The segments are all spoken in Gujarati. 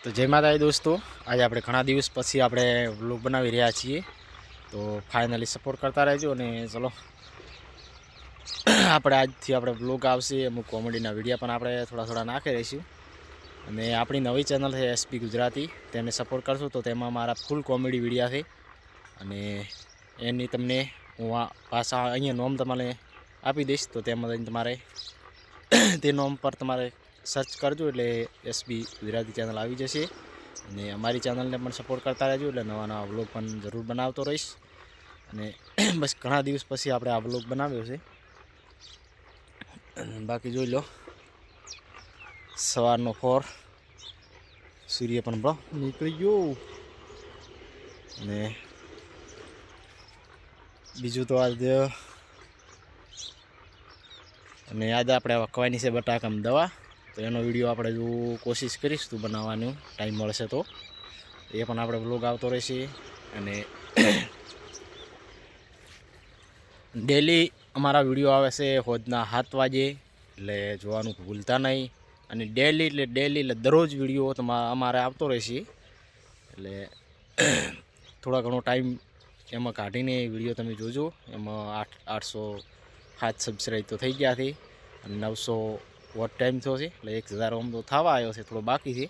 તો જય માતાજી દોસ્તો, આજે આપણે ઘણા દિવસ પછી આપણે વ્લોગ બનાવી રહ્યા છીએ. તો ફાઇનલી સપોર્ટ કરતા રહેજો. અને ચલો આપણે આજથી આપણે વ્લોગ આવશે, અમુક કોમેડીના વિડીયો પણ આપણે થોડા નાખી રહીશું. અને આપણી નવી ચેનલ છે એસપી ગુજરાતી, તેને સપોર્ટ કરશો તો તેમાં મારા ફૂલ કોમેડી વિડીયા છે. અને એની તમને હું પાછા અહીંયા નોમ તમારે આપી દઈશ. તો તેમાં તમારે તે નોમ પર તમારે સર્ચ કરજો એટલે એસબી ગુજરાતી ચેનલ આવી જશે. અને અમારી ચેનલને પણ સપોર્ટ કરતા રહેજો, એટલે નવા નવા વ્લોગ પણ જરૂર બનાવતો રહીશ. અને બસ ઘણા દિવસ પછી આપણે આ વ્લોગ બનાવ્યો છે. બાકી જોઈ લો, સવારનો ફોર સૂર્ય પણ બહુ નીકળી ગયો. અને બીજું તો આજે આપણે વખવાની છે બટાકામાં દવા. તો એનો વિડીયો આપણે જો કોશિશ કરીશ તું બનાવવાનું ટાઈમ મળશે તો એ પણ આપણે વ્લોગ આવતો રહેશે. અને ડેલી અમારા વિડીયો આવે છે હોજના 7 વાગે, એટલે જોવાનું ભૂલતા નહીં. અને ડેલી દરરોજ વિડીયો અમારે આવતો રહેશે. એટલે થોડા ઘણો ટાઈમ એમાં કાઢીને વિડીયો તમે જોજો. એમાં 807 સબસ્ક્રાઈબ તો થઈ ગયા છે અને 900 વોટ ટાઈમ થયો છે. એટલે 1000 ઓમ તો થવા આવ્યો છે, થોડો બાકી છે.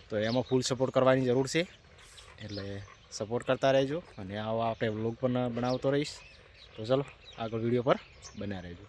તો એમાં ફૂલ સપોર્ટ કરવાની જરૂર છે, એટલે સપોર્ટ કરતા રહેજો. અને આવા આપણે વ્લોગ પણ બનાવતો રહીશ. તો ચલો આગળ વિડીયો પર બન્યા રહેજો.